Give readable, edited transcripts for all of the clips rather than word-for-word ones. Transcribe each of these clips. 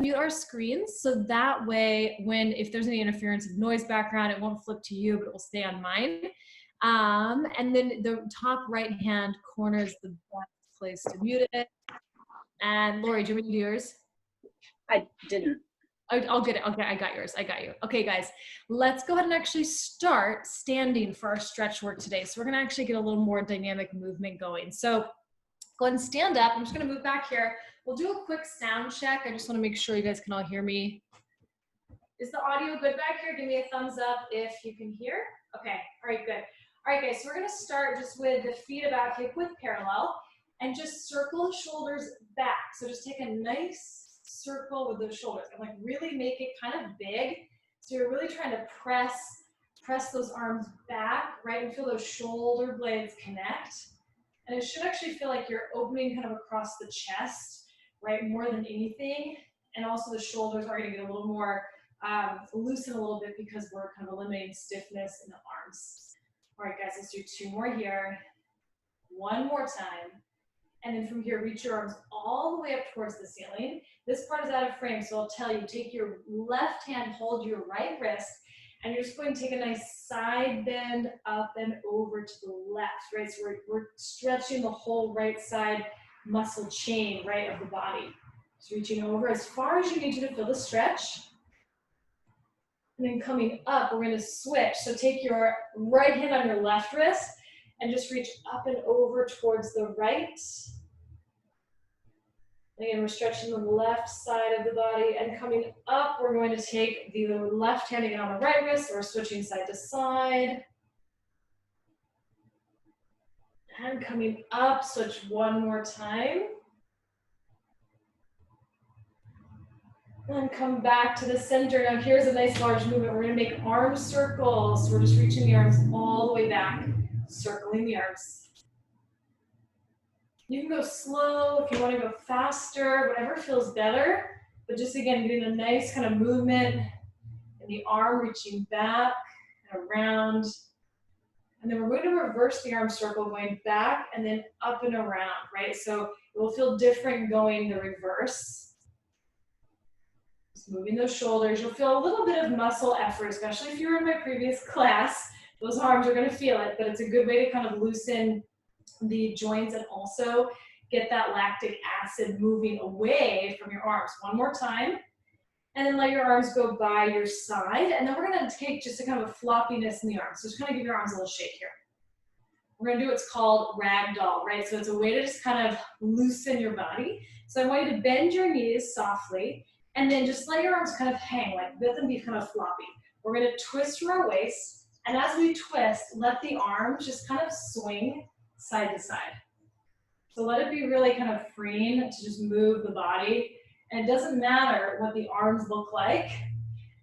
mute our screens so that way if there's any interference of noise background, it won't flip to you, but it will stay on mine. And then the top right hand corner is the best place to mute it. And Lori, do you want me to do yours? I didn't. I'll get it. Okay, I got yours. I got you. Okay, guys, let's go ahead and actually start standing for our stretch work today. So we're going to actually get a little more dynamic movement going. So go ahead and stand up. I'm just going to move back here. We'll do a quick sound check. I just want to make sure you guys can all hear me. Is the audio good back here? Give me a thumbs up if you can hear. Okay, all right, good. All right, guys, so we're going to start just with the feet about hip width parallel and just circle the shoulders back. So just take a nice circle with those shoulders and like really make it kind of big. So you're really trying to press those arms back, right? And feel those shoulder blades connect. And it should actually feel like you're opening kind of across the chest, right? More than anything. And also the shoulders are going to get a little more loosen a little bit because we're kind of eliminating stiffness in the arms. All right, guys, let's do 2 more here. 1 more time. And then from here, reach your arms all the way up towards the ceiling. This part is out of frame, so I'll tell you, take your left hand, hold your right wrist, and you're just going to take a nice side bend up and over to the left, right? So we're stretching the whole right side muscle chain, right, of the body. So reaching over as far as you need to feel the stretch. And then coming up, we're going to switch. So take your right hand on your left wrist and just reach up and over towards the right. Again, we're stretching the left side of the body, and coming up, we're going to take the left hand again on the right wrist, or switching side to side. And coming up, switch 1 more time. And come back to the center. Now here's a nice large movement. We're gonna make arm circles. So we're just reaching the arms all the way back, circling the arms. You can go slow if you want to go faster, whatever feels better. But just again, getting a nice kind of movement in the arm, reaching back and around. And then we're going to reverse the arm circle, going back and then up and around, right? So it will feel different going the reverse. Just moving those shoulders. You'll feel a little bit of muscle effort, especially if you were in my previous class. Those arms are going to feel it, but it's a good way to kind of loosen the joints and also get that lactic acid moving away from your arms. 1 more time. And then let your arms go by your side. And then we're going to take just a kind of a floppiness in the arms. So just kind of give your arms a little shake here. We're going to do what's called ragdoll, right? So it's a way to just kind of loosen your body. So I want you to bend your knees softly and then just let your arms kind of hang, like let them be kind of floppy. We're going to twist from our waist. And as we twist, let the arms just kind of swing side to side. So let it be really kind of freeing to just move the body. And it doesn't matter what the arms look like.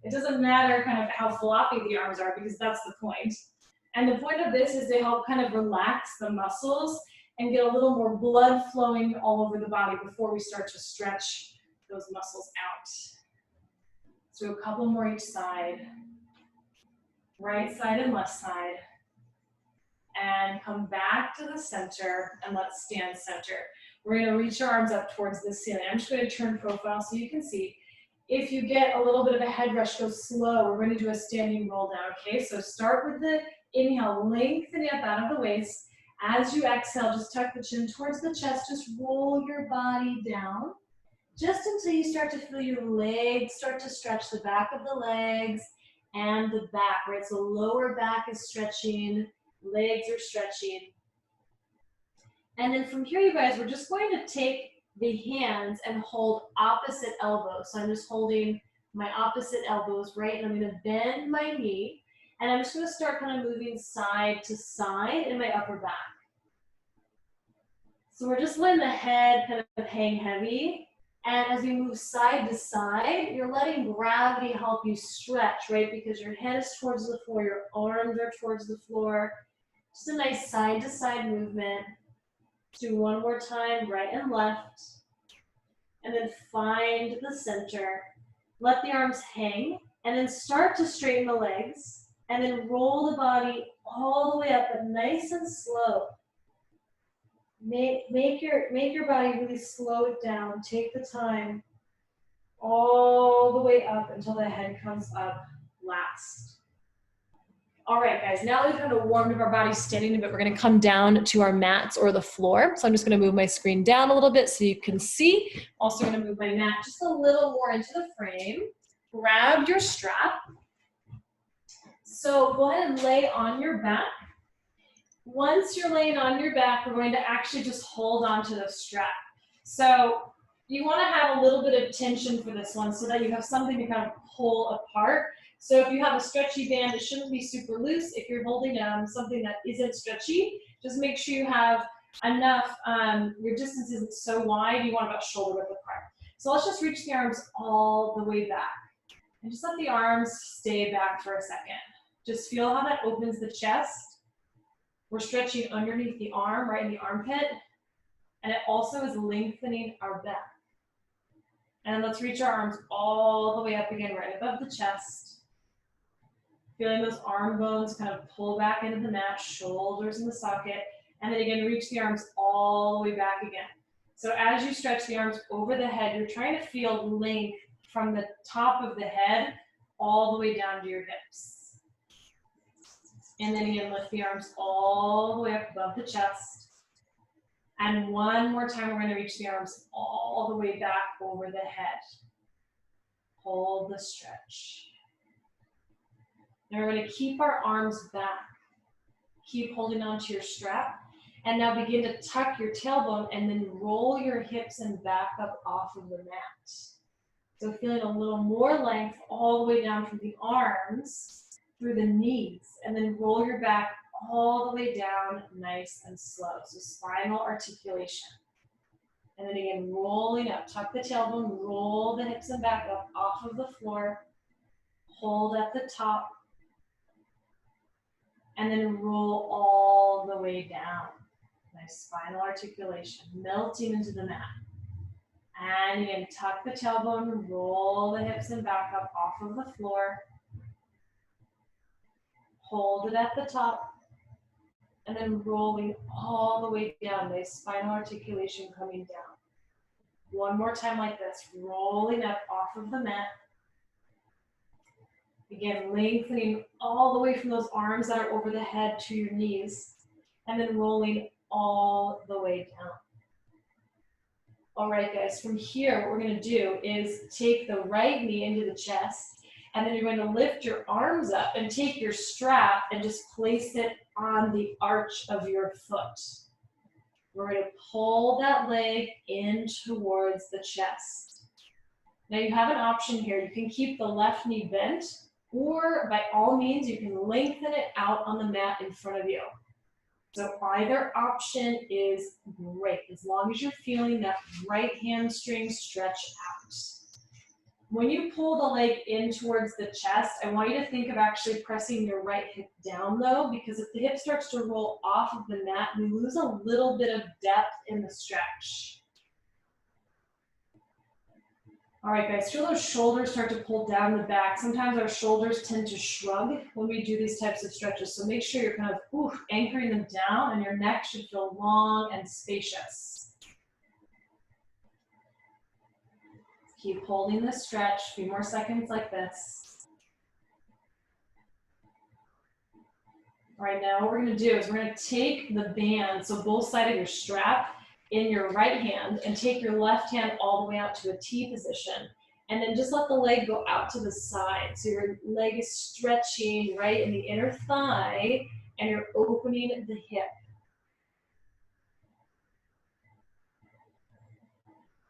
It doesn't matter kind of how floppy the arms are, because that's the point. And the point of this is to help kind of relax the muscles and get a little more blood flowing all over the body before we start to stretch those muscles out. So a couple more each side. Right side and left side. And come back to the center, and let's stand center. We're going to reach our arms up towards the ceiling. I'm just going to turn profile so you can see. If you get a little bit of a head rush, go slow. We're going to do a standing roll down, okay? So start with the inhale, lengthening up out of the waist. As you exhale, just tuck the chin towards the chest. Just roll your body down, just until you start to feel your legs start to stretch, the back of the legs and the back, right? So lower back is stretching. Legs are stretching. And then from here, you guys, we're just going to take the hands and hold opposite elbows. So I'm just holding my opposite elbows, right? And I'm going to bend my knee. And I'm just going to start kind of moving side to side in my upper back. So we're just letting the head kind of hang heavy. And as we move side to side, you're letting gravity help you stretch, right? Because your head is towards the floor, your arms are towards the floor. Just a nice side to side movement. Do 1 more time, right and left. And then find the center. Let the arms hang. And then start to straighten the legs. And then roll the body all the way up, but nice and slow. Make your body really slow it down. Take the time. All way up until the head comes up last. All right, guys, now that we've kind of warmed up our bodies standing a bit, we're gonna come down to our mats or the floor. So I'm just gonna move my screen down a little bit so you can see. Also gonna move my mat just a little more into the frame. Grab your strap. So go ahead and lay on your back. Once you're laying on your back, we're going to actually just hold on to the strap. So you wanna have a little bit of tension for this one so that you have something to kind of pull apart. So if you have a stretchy band, it shouldn't be super loose. If you're holding something that isn't stretchy, just make sure you have enough, your distance isn't so wide, you want about shoulder width apart. So let's just reach the arms all the way back. And just let the arms stay back for a second. Just feel how that opens the chest. We're stretching underneath the arm, right in the armpit. And it also is lengthening our back. And let's reach our arms all the way up again, right above the chest. Feeling those arm bones kind of pull back into the mat, shoulders in the socket, and then again, reach the arms all the way back again. So as you stretch the arms over the head, you're trying to feel length from the top of the head all the way down to your hips. And then again, lift the arms all the way up above the chest. And one more time, we're going to reach the arms all the way back over the head. Hold the stretch. Now we're going to keep our arms back. Keep holding on to your strap. And now begin to tuck your tailbone and then roll your hips and back up off of the mat. So feeling a little more length all the way down from the arms through the knees. And then roll your back all the way down nice and slow. So spinal articulation. And then again, rolling up. Tuck the tailbone, roll the hips and back up off of the floor. Hold at the top. And then roll all the way down. Nice spinal articulation, melting into the mat. And again, tuck the tailbone, roll the hips and back up off of the floor. Hold it at the top. And then rolling all the way down, nice spinal articulation coming down. One more time like this, rolling up off of the mat. Again, lengthening all the way from those arms that are over the head to your knees, and then rolling all the way down. All right, guys, from here, what we're gonna do is take the right knee into the chest, and then you're going to lift your arms up and take your strap and just place it on the arch of your foot. We're gonna pull that leg in towards the chest. Now you have an option here. You can keep the left knee bent, or by all means, you can lengthen it out on the mat in front of you. So either option is great, as long as you're feeling that right hamstring stretch out. When you pull the leg in towards the chest, I want you to think of actually pressing your right hip down though, because if the hip starts to roll off of the mat, we lose a little bit of depth in the stretch. All right, guys, feel those shoulders start to pull down the back. Sometimes our shoulders tend to shrug when we do these types of stretches. So make sure you're kind of anchoring them down, and your neck should feel long and spacious. Keep holding this stretch, a few more seconds like this. All right, now what we're gonna do is we're gonna take the band, so both sides of your strap, in your right hand, and take your left hand all the way out to a T position. And then just let the leg go out to the side. So your leg is stretching right in the inner thigh, and you're opening the hip.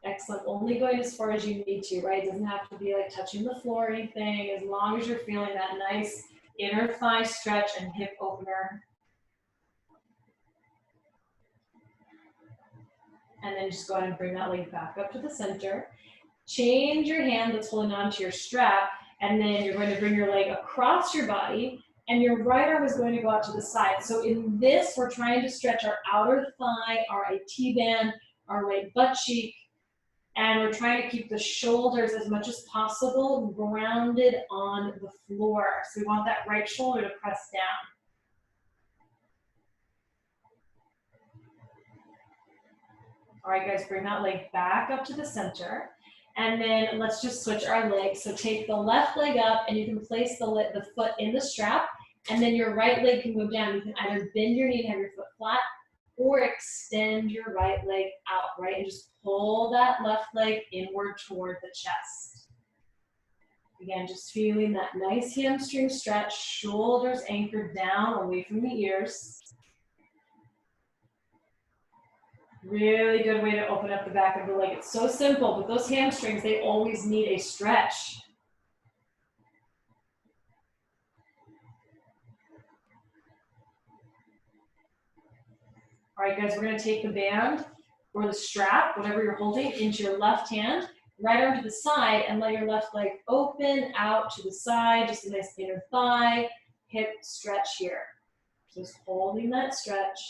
Excellent, only going as far as you need to, right? It doesn't have to be like touching the floor or anything, as long as you're feeling that nice inner thigh stretch and hip opener. And then just go ahead and bring that leg back up to the center. Change your hand that's holding on to your strap, and then you're going to bring your leg across your body, and your right arm is going to go out to the side. So in this, we're trying to stretch our outer thigh, our IT band, our right butt cheek, and we're trying to keep the shoulders as much as possible grounded on the floor. So we want that right shoulder to press down. All right, guys, bring that leg back up to the center. And then let's just switch our legs. So take the left leg up and you can place the foot in the strap, and then your right leg can go down. You can either bend your knee and have your foot flat, or extend your right leg out, right? And just pull that left leg inward toward the chest. Again, just feeling that nice hamstring stretch, shoulders anchored down away from the ears. Really good way to open up the back of the leg. It's so simple, but those hamstrings, they always need a stretch. All right, guys, we're gonna take the band or the strap, whatever you're holding, into your left hand, right arm to the side, and let your left leg open out to the side, just a nice inner thigh, hip stretch here. Just holding that stretch.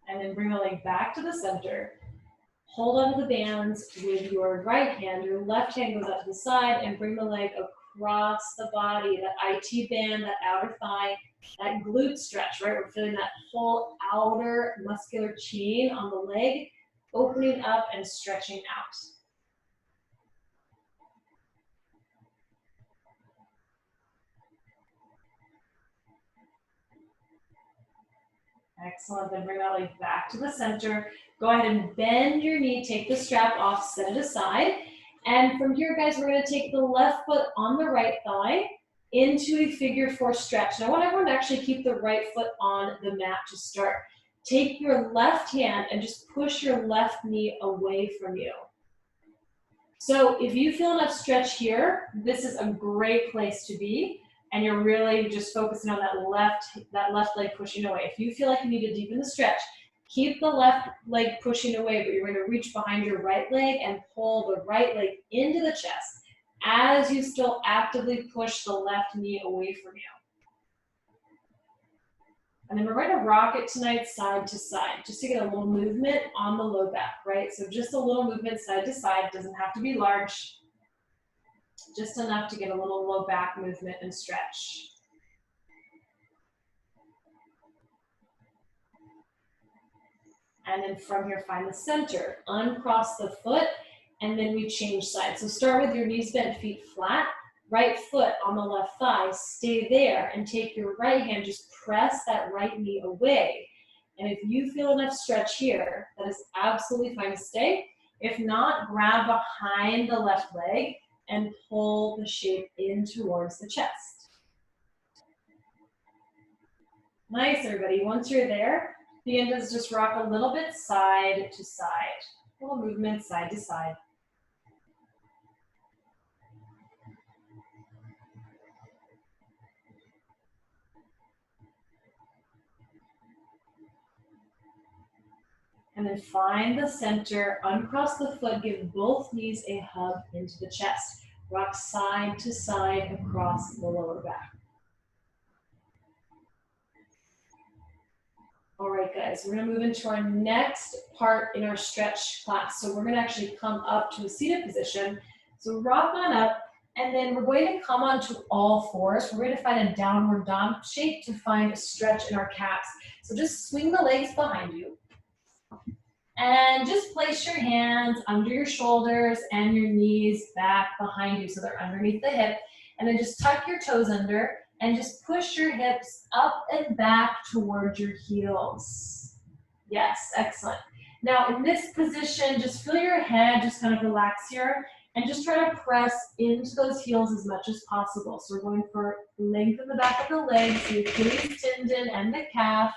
And then bring the leg back to the center. Hold onto the bands with your right hand. Your left hand goes out to the side and bring the leg across the body, that IT band, that outer thigh, that glute stretch, right? We're feeling that whole outer muscular chain on the leg, opening up and stretching out. Excellent, then bring that leg back to the center. Go ahead and bend your knee, take the strap off, set it aside. And from here, guys, we're gonna take the left foot on the right thigh into a figure 4 stretch. Now I want everyone to actually keep the right foot on the mat to start. Take your left hand and just push your left knee away from you. So if you feel enough stretch here, this is a great place to be. And you're really just focusing on that left leg pushing away. If you feel like you need to deepen the stretch, keep the left leg pushing away, but you're going to reach behind your right leg and pull the right leg into the chest as you still actively push the left knee away from you. And then we're going to rock it tonight side to side, just to get a little movement on the low back, right? So just a little movement side to side, doesn't have to be large. Just enough to get a little low back movement and stretch. And then from here, find the center. Uncross the foot, and then we change sides. So start with your knees bent, feet flat. Right foot on the left thigh, stay there, and take your right hand, just press that right knee away. And if you feel enough stretch here, that is absolutely fine to stay. If not, grab behind the left leg and pull the shape in towards the chest. Nice, everybody. Once you're there, begin to just rock a little bit side to side. Little movement side to side. And then find the center, uncross the foot, give both knees a hug into the chest. Rock side to side across the lower back. All right, guys, we're gonna move into our next part in our stretch class. So we're gonna actually come up to a seated position. So rock on up, and then we're going to come onto all fours. We're going to find a downward dog shape to find a stretch in our calves. So just swing the legs behind you. And just place your hands under your shoulders and your knees back behind you so they're underneath the hip. And then just tuck your toes under and just push your hips up and back towards your heels. Yes, excellent. Now in this position, just feel your head just kind of relax here and just try to press into those heels as much as possible. So we're going for length in the back of the legs, the Achilles tendon and the calf.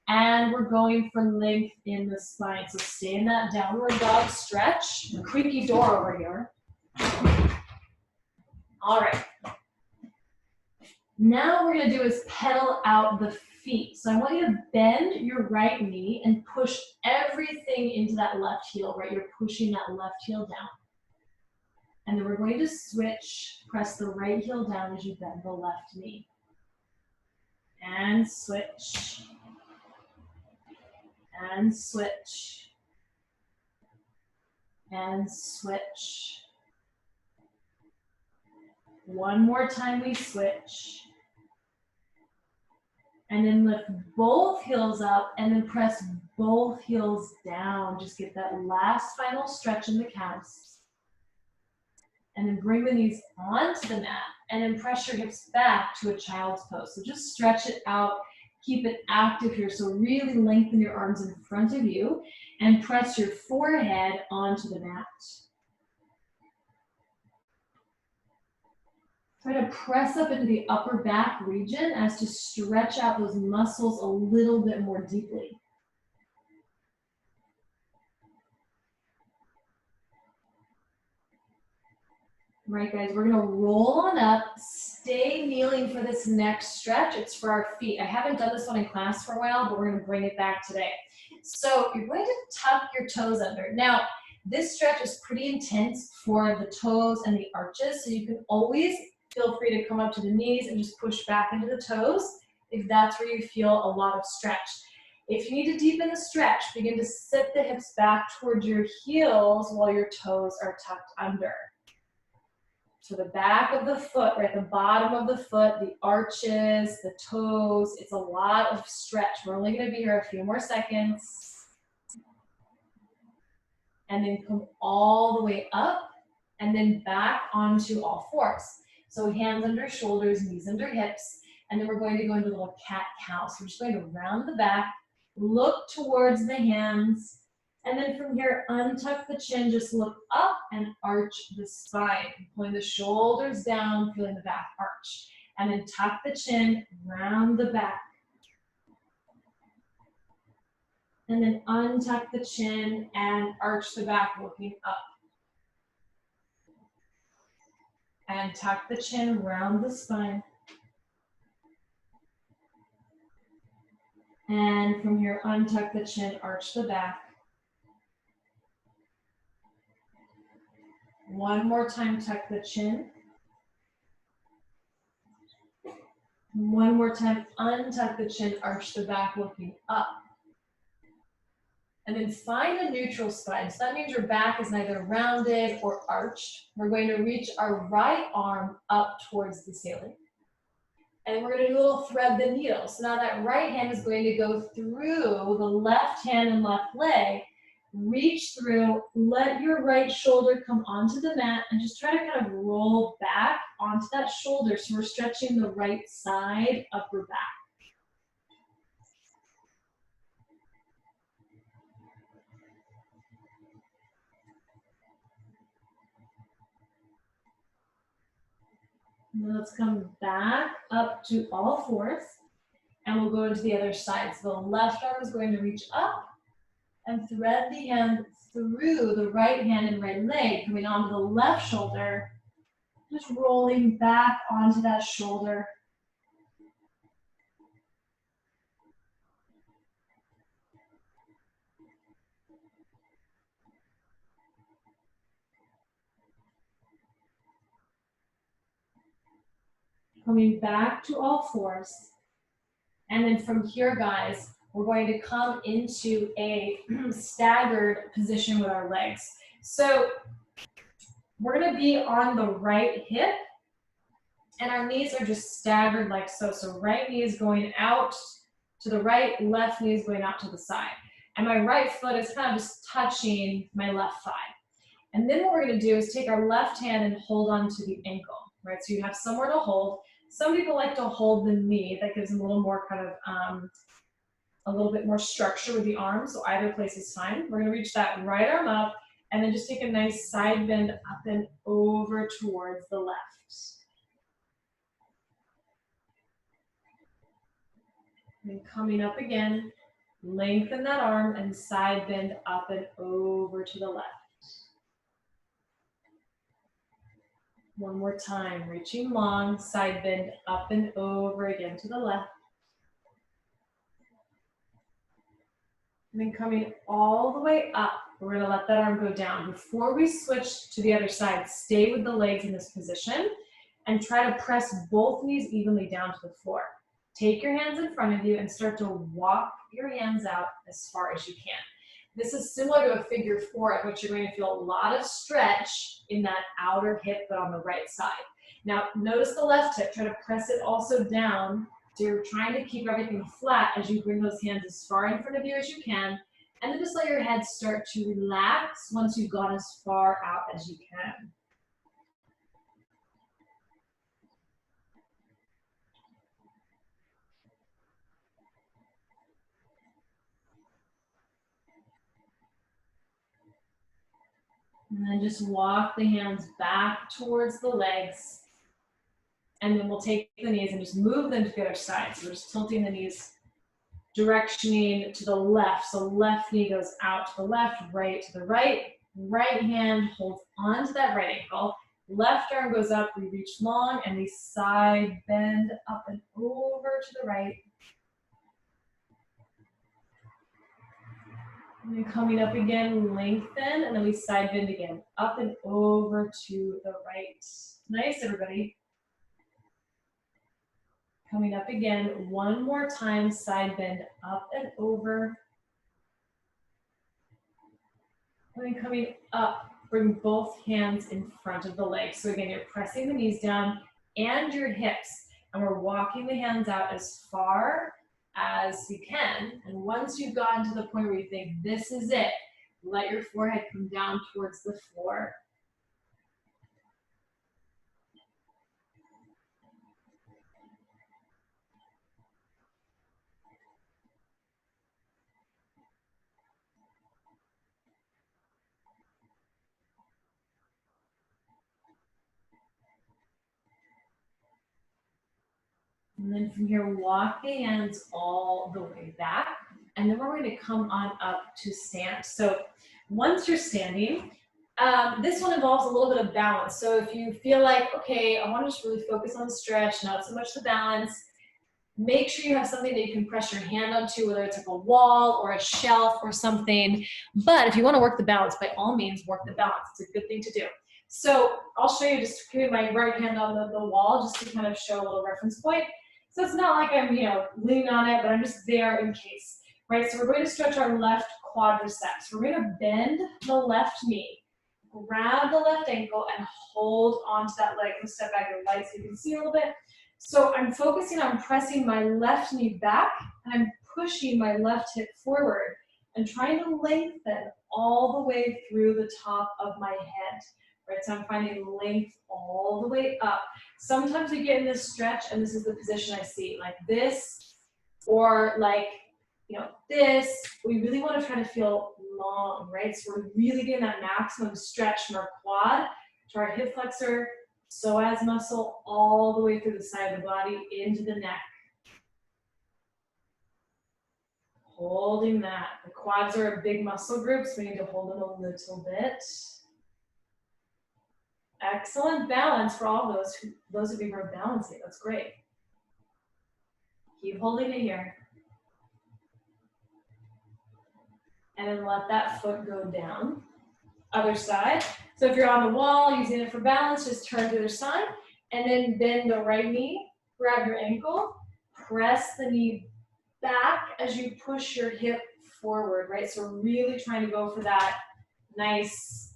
And we're going for length in the spine. So stay in that downward dog stretch. Creaky door over here. All right. Now what we're going to do is pedal out the feet. So I want you to bend your right knee and push everything into that left heel, right? You're pushing that left heel down. And then we're going to switch, press the right heel down as you bend the left knee. And switch. And switch, and switch. One more time we switch, And then lift both heels up and then press both heels down. Just get that last final stretch in the calves. And then bring the knees onto the mat and then press your hips back to a child's pose. So just stretch it out, keep it active here. So really lengthen your arms in front of you and press your forehead onto the mat. Try to press up into the upper back region as to stretch out those muscles a little bit more deeply. All right, guys, we're gonna roll on up, stay kneeling for this next stretch. It's for our feet. I haven't done this one in class for a while, but we're gonna bring it back today. So you're going to tuck your toes under. Now, this stretch is pretty intense for the toes and the arches, so you can always feel free to come up to the knees and just push back into the toes if that's where you feel a lot of stretch. If you need to deepen the stretch, begin to sit the hips back towards your heels while your toes are tucked under. So the back of the foot, right, the bottom of the foot, the arches, the toes, it's a lot of stretch. We're only gonna be here a few more seconds. And then come all the way up and then back onto all fours. So hands under shoulders, knees under hips, and then we're going to go into a little cat-cow. So we're just going to round the back, look towards the hands, and then from here, untuck the chin, just look up and arch the spine. Pulling the shoulders down, feeling the back arch. And then tuck the chin, round the back. And then untuck the chin and arch the back, looking up. And tuck the chin, round the spine. And from here, untuck the chin, arch the back. One more time, tuck the chin. One more time, untuck the chin, arch the back, looking up. And then find a neutral spine. So that means your back is neither rounded or arched. We're going to reach our right arm up towards the ceiling. And we're going to do a little thread the needle. So now that right hand is going to go through the left hand and left leg. Reach through, let your right shoulder come onto the mat and just try to kind of roll back onto that shoulder. So we're stretching the right side, upper back. And then let's come back up to all fours and we'll go into the other side. So the left arm is going to reach up and thread the hand through the right hand and right leg, coming onto the left shoulder, just rolling back onto that shoulder. Coming back to all fours. And then from here, guys, we're going to come into a staggered position with our legs. So we're going to be on the right hip and our knees are just staggered like so. So right knee is going out to the right, left knee is going out to the side. And my right foot is kind of just touching my left thigh. And then what we're going to do is take our left hand and hold on to the ankle, right? So you have somewhere to hold. Some people like to hold the knee. That gives them a little more kind of, a little bit more structure with the arm. So either place is fine. We're going to reach that right arm up and then just take a nice side bend up and over towards the left. And coming up again, lengthen that arm and side bend up and over to the left. One more time, reaching long, side bend up and over again to the left. And then coming all the way up, we're gonna let that arm go down. Before we switch to the other side, stay with the legs in this position and try to press both knees evenly down to the floor. Take your hands in front of you and start to walk your hands out as far as you can. This is similar to a figure four in which you're going to feel a lot of stretch in that outer hip, but on the right side. Now, notice the left hip. Try to press it also down So you're trying to keep everything flat as you bring those hands as far in front of you as you can. And then just let your head start to relax once you've gone as far out as you can. And then just walk the hands back towards the legs. And then we'll take the knees and just move them to the other side. So we're just tilting the knees, directioning to the left. So left knee goes out to the left, right to the right. Right hand holds onto that right ankle. Left arm goes up, we reach long, and we side bend up and over to the right. And then coming up again, lengthen, and then we side bend again, up and over to the right. Nice, everybody. Coming up again, one more time, side bend up and over. And then coming up, bring both hands in front of the legs. So again, you're pressing the knees down and your hips, and we're walking the hands out as far as you can. And once you've gotten to the point where you think this is it, let your forehead come down towards the floor. And then from here, walk the hands all the way back. And then we're going to come on up to stand. So once you're standing, this one involves a little bit of balance. So if you feel like, okay, I want to just really focus on the stretch, not so much the balance, make sure you have something that you can press your hand onto, whether it's like a wall or a shelf or something. But if you want to work the balance, by all means, work the balance. It's a good thing to do. So I'll show you, just putting my right hand on the wall just to kind of show a little reference point. So it's not like I'm, leaning on it, but I'm just there in case, right? So we're going to stretch our left quadriceps. We're going to bend the left knee, grab the left ankle, and hold onto that leg. Let's step back your light so you can see a little bit. So I'm focusing on pressing my left knee back, and I'm pushing my left hip forward and trying to lengthen all the way through the top of my head. Right, so I'm finding length all the way up. Sometimes we get in this stretch, and this is the position I see, like this, or like, this. We really want to try to feel long, right? So we're really getting that maximum stretch from our quad to our hip flexor, psoas muscle, all the way through the side of the body into the neck. Holding that. The quads are a big muscle group, so we need to hold them a little bit. Excellent balance for all those of you who are balancing. That's great. Keep holding it here. And then let that foot go down. Other side. So if you're on the wall, using it for balance, just turn to the other side. And then bend the right knee, grab your ankle, press the knee back as you push your hip forward, right? So we're really trying to go for that nice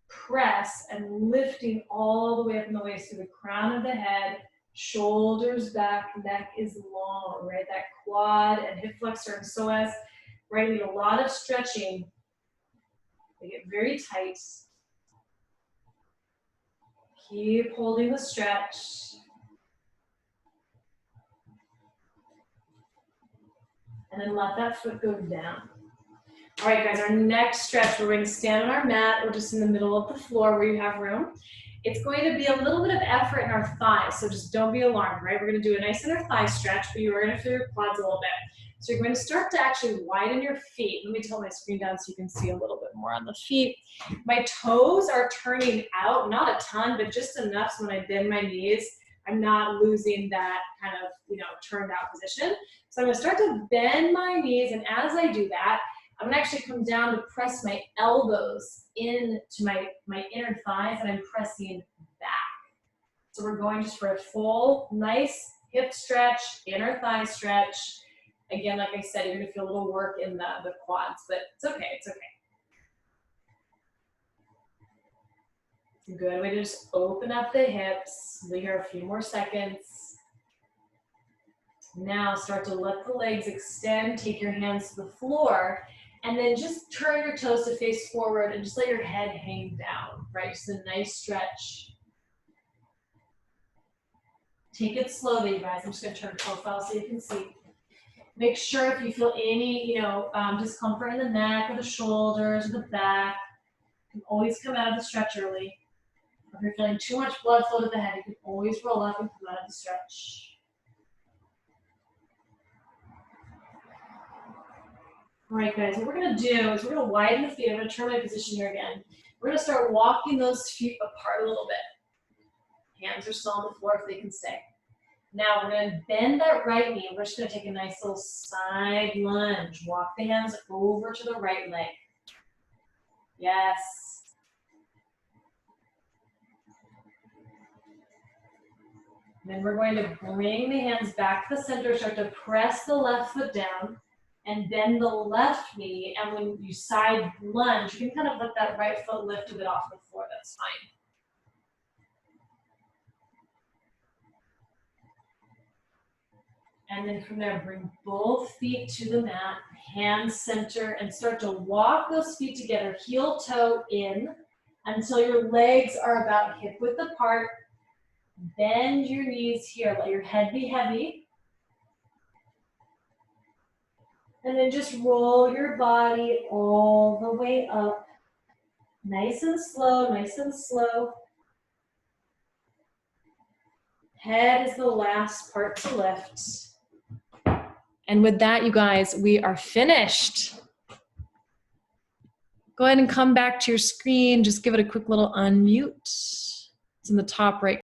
press and lifting all the way up in the waist through the crown of the head, shoulders back, neck is long, right? That quad and hip flexor and psoas, right? We need a lot of stretching. They get very tight. Keep holding the stretch. And then let that foot go down. All right, guys, our next stretch, we're going to stand on our mat or just in the middle of the floor where you have room. It's going to be a little bit of effort in our thighs, so just don't be alarmed, right? We're going to do a nice inner thigh stretch, but you are going to feel your quads a little bit. So you're going to start to actually widen your feet. Let me tilt my screen down so you can see a little bit more on the feet. My toes are turning out, not a ton, but just enough so when I bend my knees, I'm not losing that kind of, turned out position. So I'm going to start to bend my knees, and as I do that, I'm going to actually come down to press my elbows into my inner thighs, and I'm pressing back. So we're going just for a full, nice hip stretch, inner thigh stretch. Again, like I said, you're going to feel a little work in the quads, but it's okay, it's okay. Good way to just open up the hips. We'll be here a few more seconds. Now start to let the legs extend, take your hands to the floor, and then just turn your toes to face forward and just let your head hang down, right? Just a nice stretch. Take it slowly, you guys. I'm just gonna turn profile so you can see. Make sure if you feel any, discomfort in the neck or the shoulders or the back, you can always come out of the stretch early. If you're feeling too much blood flow to the head, you can always roll up and come out of the stretch. All right, guys, what we're gonna do is we're gonna widen the feet. I'm gonna turn my position here again. We're gonna start walking those feet apart a little bit. Hands are still on the floor if they can stay. Now we're gonna bend that right knee. We're just gonna take a nice little side lunge. Walk the hands over to the right leg. Yes. Then we're going to bring the hands back to the center, start to press the left foot down, and bend the left knee. And when you side lunge, you can kind of let that right foot lift a bit off the floor. That's fine. And then from there, bring both feet to the mat, hands center, and start to walk those feet together, heel toe in, until your legs are about hip width apart. Bend your knees here, let your head be heavy. And then just roll your body all the way up. Nice and slow, nice and slow. Head is the last part to lift. And with that, you guys, we are finished. Go ahead and come back to your screen. Just give it a quick little unmute. It's in the top right